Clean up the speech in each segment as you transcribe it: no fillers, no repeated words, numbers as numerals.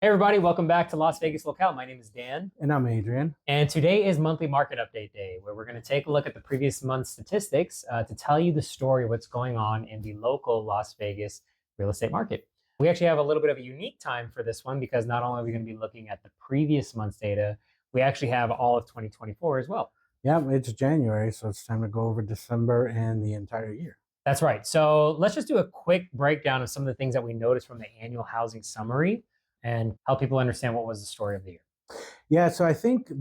Hey everybody, welcome back to Las Vegas Locale. My name is Dan, And I'm Adrian. and today is monthly market update day, where we're going to take a look at the previous month's statistics to tell you the story of what's going on in the local Las Vegas real estate market. We actually have a little bit of a unique time for this one because not only are we going to be looking at the previous month's data, we actually have all of 2024 as well. Yeah, it's January, so it's time to go over December and the entire year. That's right. So let's just do a quick breakdown of some of the things that we noticed from the annual housing summary and help people understand what was the story of the year. Yeah, so I think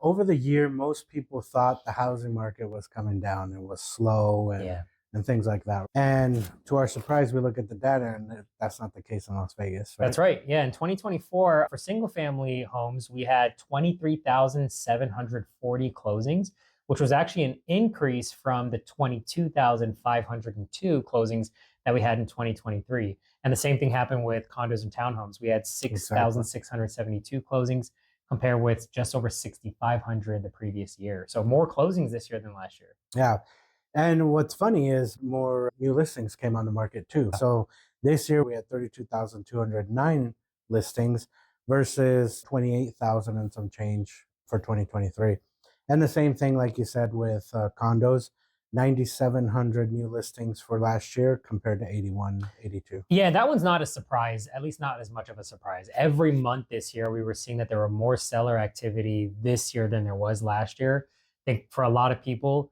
over the year, most people thought the housing market was coming down. It was slow and things like that. And to our surprise, we look at the data and that's not the case in Las Vegas, right? That's right. Yeah. In 2024, for single family homes, we had 23,740 closings, which was actually an increase from the 22,502 closings that we had in 2023. And the same thing happened with condos and townhomes. We had 6,672 closings compared with just over 6,500 the previous year. So more closings this year than last year. Yeah. And what's funny is more new listings came on the market too. So this year we had 32,209 listings versus 28,000 and some change for 2023. And the same thing, like you said, with condos, 9,700 new listings for last year compared to 8182. Yeah, that one's not a surprise, at least not as much of a surprise. Every month this year, we were seeing that there were more seller activity this year than there was last year. I think for a lot of people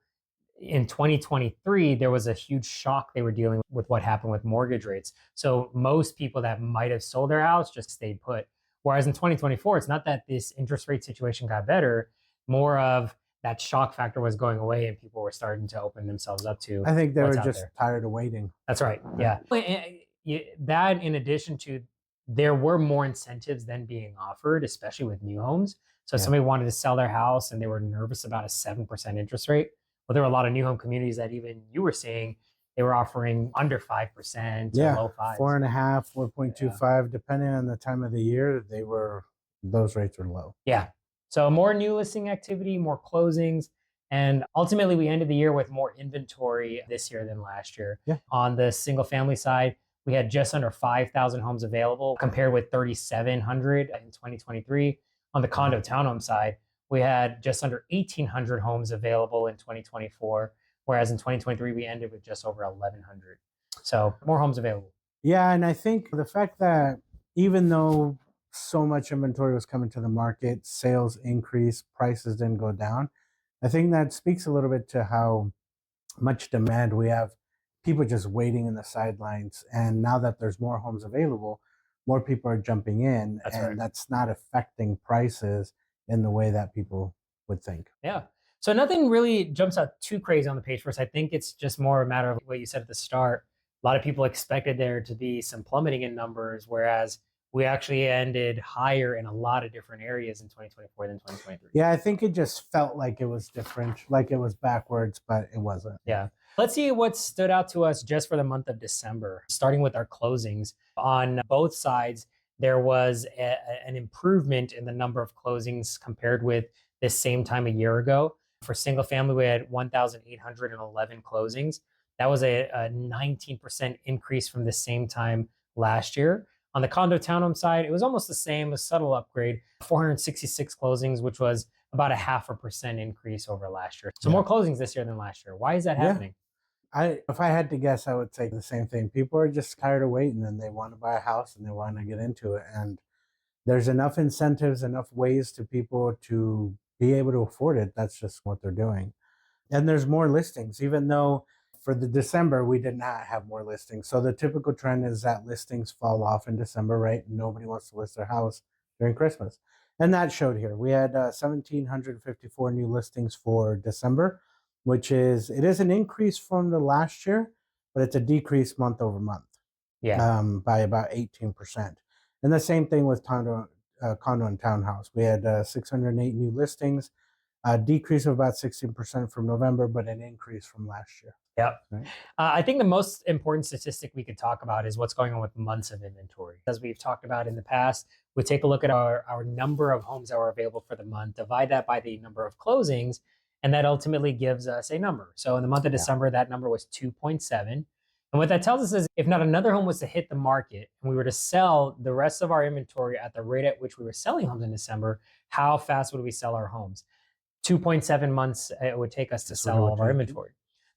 in 2023, there was a huge shock they were dealing with what happened with mortgage rates. So most people that might have sold their house just stayed put. Whereas in 2024, it's not that this interest rate situation got better, more of that shock factor was going away and people were starting to open themselves up to. I think they were just tired of waiting. That's right. Yeah. That in addition to there were more incentives than being offered, especially with new homes. So if somebody wanted to sell their house and they were nervous about a 7% interest rate, well, there were a lot of new home communities that even you were seeing, they were offering under 5%, low 5s. 4.5, 4.25, depending on the time of the year, those rates were low. Yeah. So more new listing activity, more closings, and ultimately we ended the year with more inventory this year than last year. Yeah. On the single family side, we had just under 5,000 homes available compared with 3,700 in 2023. On the condo townhome side, we had just under 1,800 homes available in 2024, whereas in 2023 we ended with just over 1,100. So more homes available. Yeah, and I think the fact that even though so much inventory was coming to the market, sales increased, prices didn't go down. I think that speaks a little bit to how much demand we have, people just waiting in the sidelines. And now that there's more homes available, more people are jumping in. That's not affecting prices in the way that people would think. Yeah. So nothing really jumps out too crazy on the page for us. I think it's just more a matter of what you said at the start. A lot of people expected there to be some plummeting in numbers, whereas we actually ended higher in a lot of different areas in 2024 than 2023. Yeah, I think it just felt like it was different, like it was backwards, but it wasn't. Yeah. Let's see what stood out to us just for the month of December, starting with our closings. On both sides, there was an improvement in the number of closings compared with this same time a year ago. For single family, we had 1,811 closings. That was a 19% increase from the same time last year. On the condo townhome side, it was almost the same, a subtle upgrade, 466 closings, which was about a 0.5% increase over last year. So more closings this year than last year. Why is that happening? If I had to guess, I would say the same thing. People are just tired of waiting and they want to buy a house and they want to get into it. And there's enough incentives, enough ways to people to be able to afford it. That's just what they're doing. And there's more listings, even though for the December, we did not have more listings. So the typical trend is that listings fall off in December, right? Nobody wants to list their house during Christmas. And that showed here. We had 1,754 new listings for December, it is an increase from the last year, but it's a decrease month over month by about 18%. And the same thing with condo and townhouse. We had 608 new listings, a decrease of about 16% from November, but an increase from last year. Yep. Right. I think the most important statistic we could talk about is what's going on with months of inventory. As we've talked about in the past, we take a look at our number of homes that are available for the month, divide that by the number of closings, and that ultimately gives us a number. So in the month of December, that number was 2.7. And what that tells us is if not another home was to hit the market and we were to sell the rest of our inventory at the rate at which we were selling homes in December, how fast would we sell our homes? 2.7 months it would take us to That's what sell it all would of our take. inventory.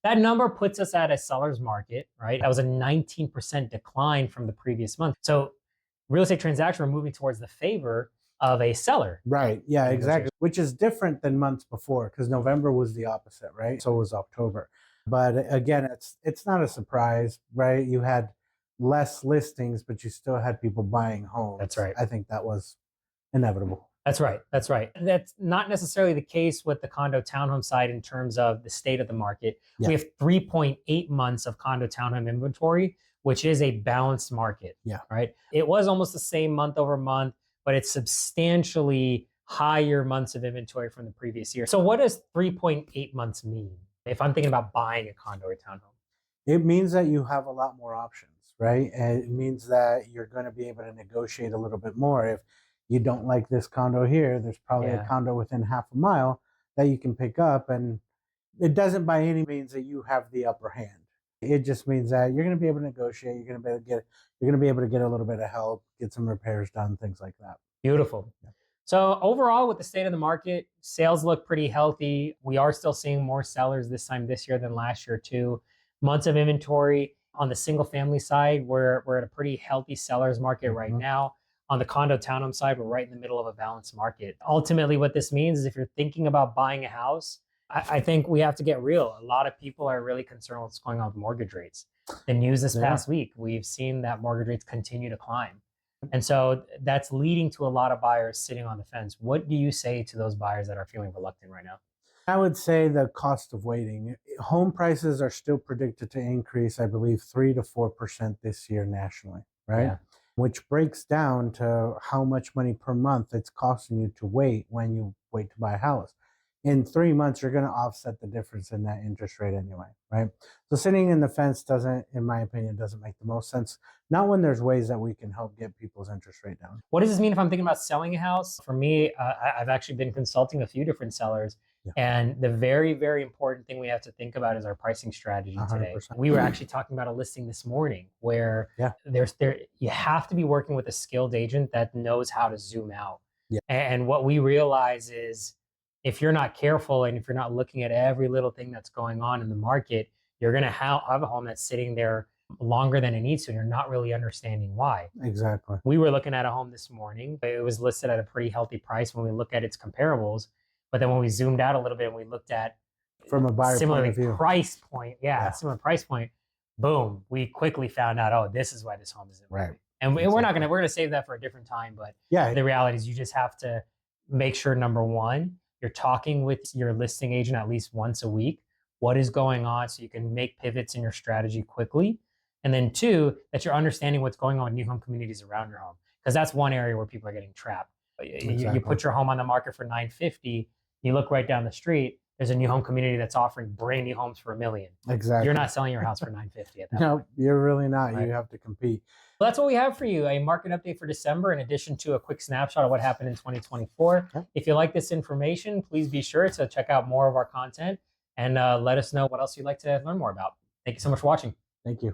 That number puts us at a seller's market, right? That was a 19% decline from the previous month. So real estate transaction, we're moving towards the favor of a seller. Right. Yeah, in exactly. negotiation. Which is different than months before because November was the opposite, right? So was October. But again, it's not a surprise, right? You had less listings, but you still had people buying homes. That's right. I think that was inevitable. That's right. That's right. That's not necessarily the case with the condo townhome side in terms of the state of the market. Yeah. We have 3.8 months of condo townhome inventory, which is a balanced market. Yeah. Right. It was almost the same month over month, but it's substantially higher months of inventory from the previous year. So what does 3.8 months mean if I'm thinking about buying a condo or townhome? It means that you have a lot more options, right? And it means that you're going to be able to negotiate a little bit more. If you don't like this condo here, there's probably a condo within half a mile that you can pick up. And it doesn't by any means that you have the upper hand. It just means that you're going to be able to negotiate. You're going to be able to get a little bit of help, get some repairs done, things like that. Beautiful. Yeah. So overall, with the state of the market, sales look pretty healthy. We are still seeing more sellers this time this year than last year too. Months of inventory on the single family side, we're at a pretty healthy seller's market right now. On the condo townhome side, we're right in the middle of a balanced market. Ultimately, what this means is if you're thinking about buying a house, I think we have to get real. A lot of people are really concerned with what's going on with mortgage rates. The news this past week, we've seen that mortgage rates continue to climb. And so that's leading to a lot of buyers sitting on the fence. What do you say to those buyers that are feeling reluctant right now? I would say the cost of waiting. Home prices are still predicted to increase, I believe, 3 to 4% this year nationally, right? Yeah. Which breaks down to how much money per month it's costing you to wait when you wait to buy a house. In 3 months, you're going to offset the difference in that interest rate anyway, right? So sitting in the fence doesn't, in my opinion, doesn't make the most sense. Not when there's ways that we can help get people's interest rate down. What does this mean if I'm thinking about selling a house? For me, I've actually been consulting a few different sellers. Yeah. And the very, very important thing we have to think about is our pricing strategy today. 100%. We were actually talking about a listing this morning where you have to be working with a skilled agent that knows how to zoom out. Yeah. And what we realize is if you're not careful and if you're not looking at every little thing that's going on in the market, you're going to have a home that's sitting there longer than it needs to, and you're not really understanding why. Exactly. We were looking at a home this morning. It was listed at a pretty healthy price when we look at its comparables. But then when we zoomed out a little bit and we looked at from a buyer similarly point of view, price point, similar price point, boom, we quickly found out, oh, this is why this home isn't right. moving. And we're gonna save that for a different time. But the reality is you just have to make sure, number one, you're talking with your listing agent at least once a week. What is going on so you can make pivots in your strategy quickly. And then two, that you're understanding what's going on with new home communities around your home. Because that's one area where people are getting trapped. You put your home on the market for $950, you look right down the street, there's a new home community that's offering brand new homes for $1 million. Exactly. You're not selling your house for $950 at that point. No, you're really not. Right. You have to compete. Well, that's what we have for you, a market update for December, in addition to a quick snapshot of what happened in 2024. Okay. If you like this information, please be sure to check out more of our content and let us know what else you'd like to learn more about. Thank you so much for watching. Thank you.